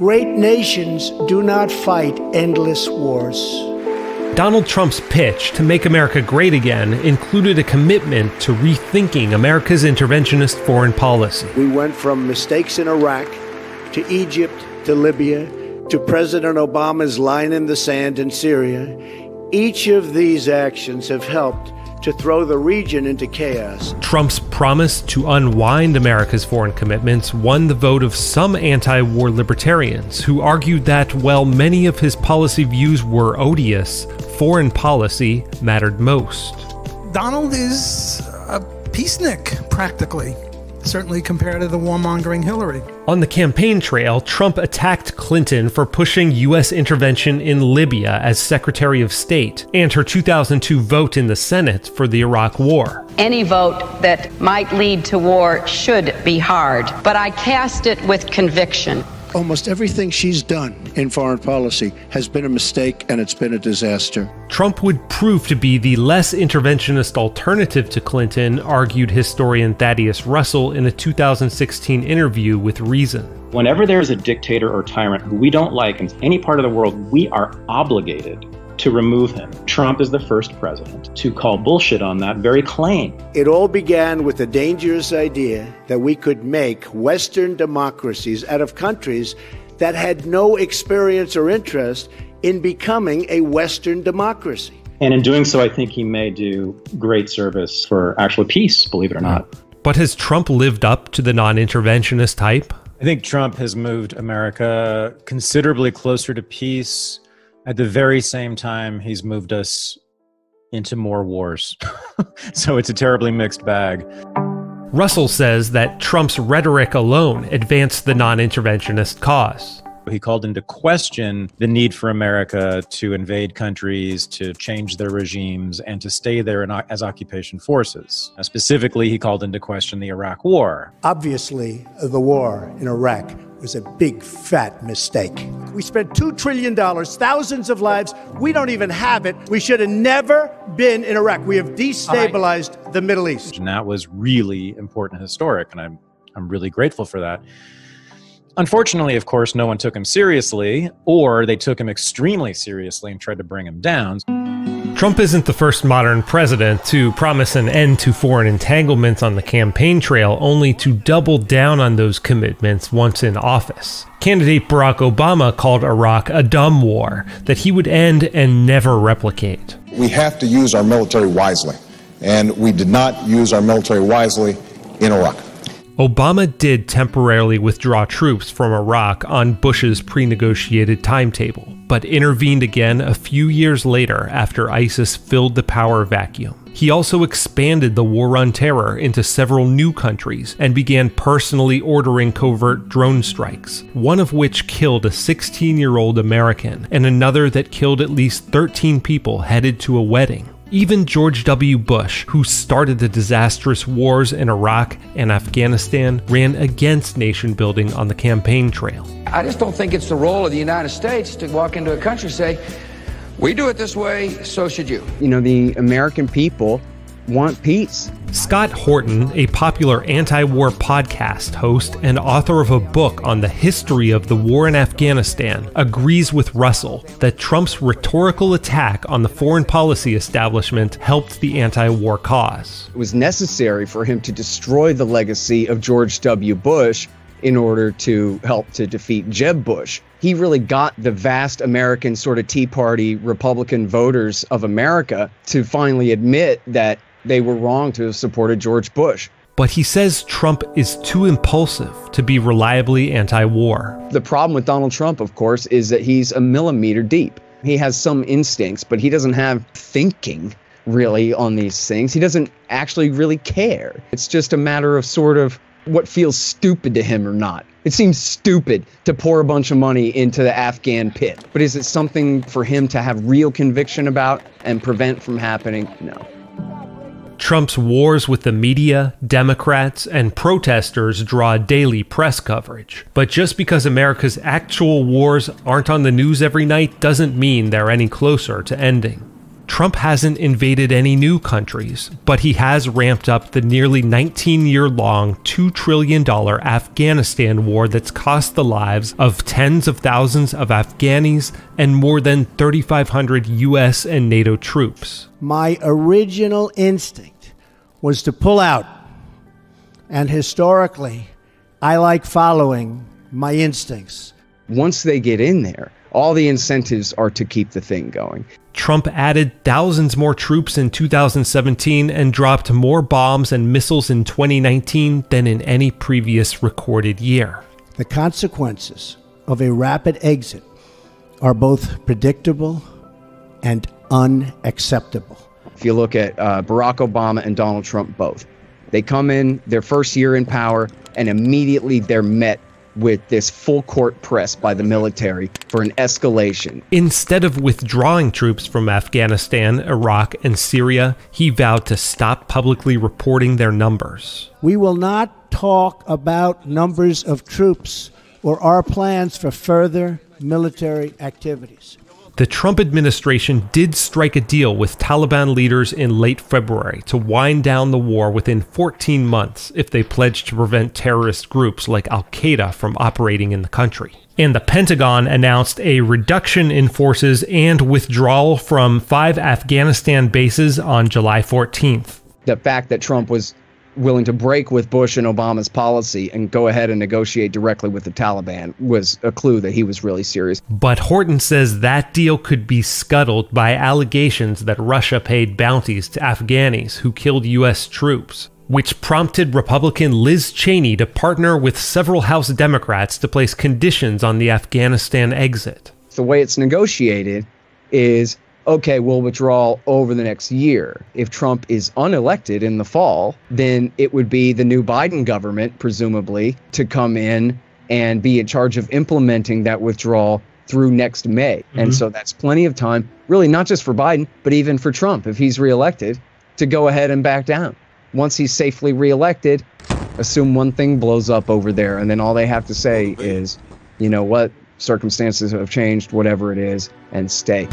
Great nations do not fight endless wars. Donald Trump's pitch to make America great again included a commitment to rethinking America's interventionist foreign policy. We went from mistakes in Iraq to Egypt to Libya to President Obama's line in the sand in Syria. Each of these actions have helped to throw the region into chaos. Trump's promise to unwind America's foreign commitments won the vote of some anti-war libertarians who argued that, while many of his policy views were odious, foreign policy mattered most. Donald is a peacenik, practically. Certainly compared to the war-mongering Hillary. On the campaign trail, Trump attacked Clinton for pushing U.S. intervention in Libya as Secretary of State, and her 2002 vote in the Senate for the Iraq War. Any vote that might lead to war should be hard, but I cast it with conviction. Almost everything she's done in foreign policy has been a mistake, and it's been a disaster. Trump would prove to be the less interventionist alternative to Clinton, argued historian Thaddeus Russell in a 2016 interview with Reason. Whenever there is a dictator or tyrant who we don't like in any part of the world, we are obligated to remove him. Trump is the first president to call bullshit on that very claim. It all began with the dangerous idea that we could make Western democracies out of countries that had no experience or interest in becoming a Western democracy. And in doing so, I think he may do great service for actual peace, believe it or not. But has Trump lived up to the non-interventionist hype? I think Trump has moved America considerably closer to peace. At the very same time, he's moved us into more wars. So it's a terribly mixed bag. Russell says that Trump's rhetoric alone advanced the non-interventionist cause. He called into question the need for America to invade countries, to change their regimes, and to stay there as occupation forces. Specifically, he called into question the Iraq War. Obviously, the war in Iraq was a big, fat mistake. We spent $2 trillion, thousands of lives. We don't even have it. We should have never been in Iraq. We have destabilized the Middle East. And that was really important and historic, and I'm really grateful for that. Unfortunately, of course, no one took him seriously, or they took him extremely seriously and tried to bring him down. Trump isn't the first modern president to promise an end to foreign entanglements on the campaign trail, only to double down on those commitments once in office. Candidate Barack Obama called Iraq a dumb war that he would end and never replicate. We have to use our military wisely, and we did not use our military wisely in Iraq. Obama did temporarily withdraw troops from Iraq on Bush's pre-negotiated timetable, but intervened again a few years later after ISIS filled the power vacuum. He also expanded the war on terror into several new countries and began personally ordering covert drone strikes, one of which killed a 16-year-old American and another that killed at least 13 people headed to a wedding. Even George W. Bush, who started the disastrous wars in Iraq and Afghanistan, ran against nation building on the campaign trail. I just don't think it's the role of the United States to walk into a country and say, we do it this way, so should you. You know, the American people want peace. Scott Horton, a popular anti-war podcast host and author of a book on the history of the war in Afghanistan, agrees with Russell that Trump's rhetorical attack on the foreign policy establishment helped the anti-war cause. It was necessary for him to destroy the legacy of George W. Bush in order to help to defeat Jeb Bush. He really got the vast American sort of Tea Party Republican voters of America to finally admit that they were wrong to have supported George Bush. But he says Trump is too impulsive to be reliably anti-war. The problem with Donald Trump, of course, is that he's a millimeter deep. He has some instincts, but he doesn't have thinking really on these things. He doesn't actually really care. It's just a matter of sort of what feels stupid to him or not. It seems stupid to pour a bunch of money into the Afghan pit. But is it something for him to have real conviction about and prevent from happening? No. Trump's wars with the media, Democrats, and protesters draw daily press coverage. But just because America's actual wars aren't on the news every night doesn't mean they're any closer to ending. Trump hasn't invaded any new countries, but he has ramped up the nearly 19-year-long $2 trillion Afghanistan war that's cost the lives of tens of thousands of Afghanis and more than 3,500 U.S. and NATO troops. My original instinct was to pull out, and historically, I like following my instincts. Once they get in there, all the incentives are to keep the thing going. Trump added thousands more troops in 2017 and dropped more bombs and missiles in 2019 than in any previous recorded year. The consequences of a rapid exit are both predictable and unacceptable. If you look at Barack Obama and Donald Trump both, they come in their first year in power and immediately they're met with this full court press by the military for an escalation. Instead of withdrawing troops from Afghanistan, Iraq, and Syria, he vowed to stop publicly reporting their numbers. We will not talk about numbers of troops or our plans for further military activities. The Trump administration did strike a deal with Taliban leaders in late February to wind down the war within 14 months if they pledged to prevent terrorist groups like Al-Qaeda from operating in the country. And the Pentagon announced a reduction in forces and withdrawal from 5 Afghanistan bases on July 14th. The fact that Trump was willing to break with Bush and Obama's policy and go ahead and negotiate directly with the Taliban was a clue that he was really serious. But Horton says that deal could be scuttled by allegations that Russia paid bounties to Afghanis who killed U.S. troops, which prompted Republican Liz Cheney to partner with several House Democrats to place conditions on the Afghanistan exit. The way it's negotiated is, okay, we'll withdraw over the next year. If Trump is unelected in the fall, then it would be the new Biden government, presumably, to come in and be in charge of implementing that withdrawal through next May. And so that's plenty of time, really not just for Biden, but even for Trump, if he's reelected, to go ahead and back down. Once he's safely reelected, assume one thing blows up over there, and then all they have to say is, you know what, circumstances have changed, whatever it is, and stay.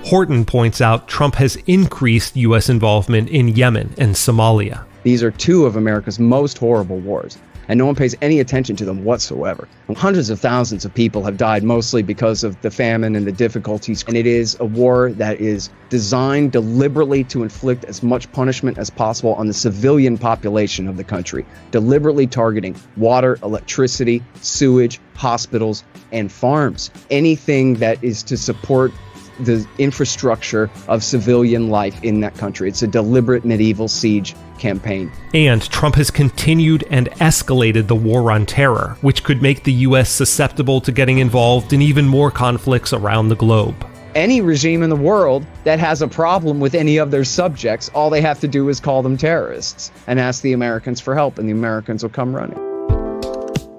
Horton points out Trump has increased U.S. involvement in Yemen and Somalia. These are 2 of America's most horrible wars, and no one pays any attention to them whatsoever. And hundreds of thousands of people have died, mostly because of the famine and the difficulties. And it is a war that is designed deliberately to inflict as much punishment as possible on the civilian population of the country, deliberately targeting water, electricity, sewage, hospitals, and farms. Anything that is to support the infrastructure of civilian life in that country. It's a deliberate medieval siege campaign. And Trump has continued and escalated the war on terror, which could make the U.S. susceptible to getting involved in even more conflicts around the globe. Any regime in the world that has a problem with any of their subjects, all they have to do is call them terrorists and ask the Americans for help, and the Americans will come running.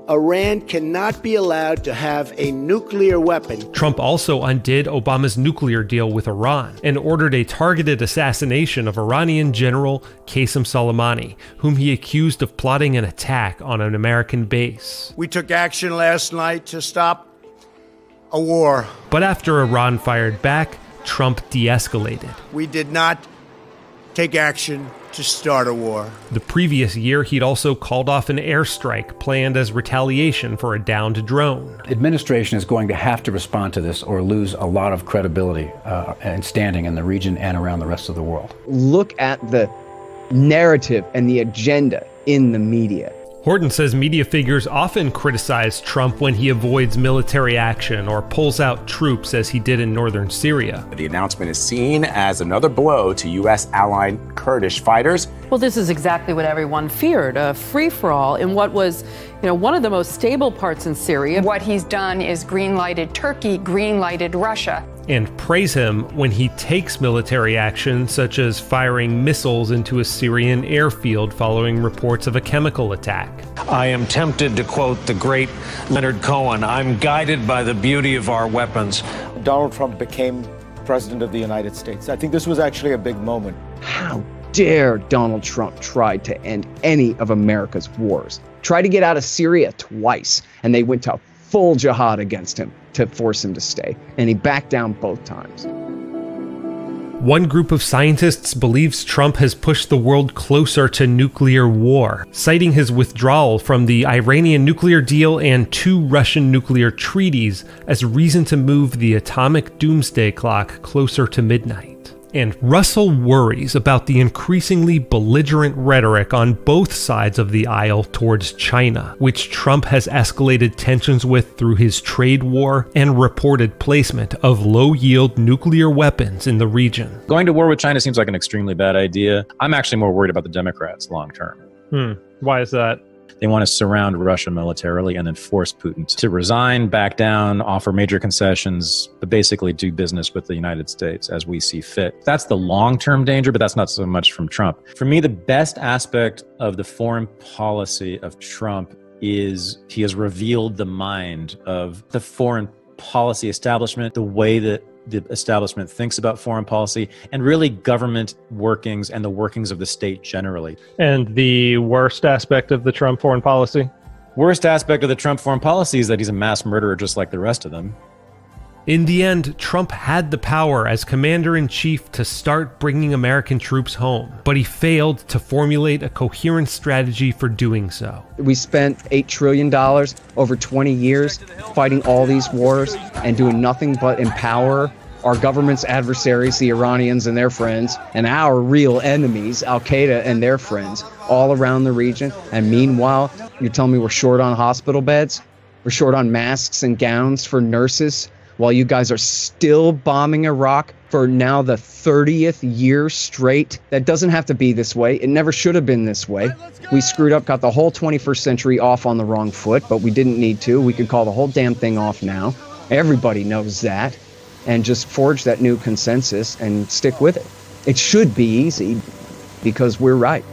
Iran cannot be allowed to have a nuclear weapon. Trump also undid Obama's nuclear deal with Iran and ordered a targeted assassination of Iranian General Qasem Soleimani, whom he accused of plotting an attack on an American base. We took action last night to stop a war. But after Iran fired back, Trump de-escalated. We did not take action to start a war. The previous year, he'd also called off an airstrike planned as retaliation for a downed drone. Administration is going to have to respond to this or lose a lot of credibility and standing in the region and around the rest of the world. Look at the narrative and the agenda in the media. Horton says media figures often criticize Trump when he avoids military action or pulls out troops as he did in northern Syria. The announcement is seen as another blow to U.S. allied Kurdish fighters. Well, this is exactly what everyone feared, a free-for-all in what was, one of the most stable parts in Syria. What he's done is green-lighted Turkey, green-lighted Russia. And praise him when he takes military action, such as firing missiles into a Syrian airfield following reports of a chemical attack. I am tempted to quote the great Leonard Cohen, "I'm guided by the beauty of our weapons." Donald Trump became president of the United States. I think this was actually a big moment. How dare Donald Trump try to end any of America's wars? Tried to get out of Syria twice, and they went to full jihad against him to force him to stay, and he backed down both times. One group of scientists believes Trump has pushed the world closer to nuclear war, citing his withdrawal from the Iranian nuclear deal and 2 Russian nuclear treaties as reason to move the atomic doomsday clock closer to midnight. And Russell worries about the increasingly belligerent rhetoric on both sides of the aisle towards China, which Trump has escalated tensions with through his trade war and reported placement of low-yield nuclear weapons in the region. Going to war with China seems like an extremely bad idea. I'm actually more worried about the Democrats long term. Why is that? They want to surround Russia militarily and then force Putin to resign, back down, offer major concessions, but basically do business with the United States as we see fit. That's the long-term danger, but that's not so much from Trump. For me, the best aspect of the foreign policy of Trump is he has revealed the mind of the foreign policy establishment, the way that the establishment thinks about foreign policy, and really government workings and the workings of the state generally. And the worst aspect of the Trump foreign policy? Worst aspect of the Trump foreign policy is that he's a mass murderer just like the rest of them. In the end, Trump had the power as commander-in-chief to start bringing American troops home, but he failed to formulate a coherent strategy for doing so. We spent $8 trillion over 20 years fighting all these wars and doing nothing but empower our government's adversaries, the Iranians and their friends, and our real enemies, Al-Qaeda and their friends, all around the region. And meanwhile, you're telling me we're short on hospital beds? We're short on masks and gowns for nurses? While you guys are still bombing Iraq for now the 30th year straight. That doesn't have to be this way. It never should have been this way. We screwed up, got the whole 21st century off on the wrong foot, but we didn't need to. We could call the whole damn thing off now. Everybody knows that. And just forge that new consensus and stick with it. It should be easy because we're right.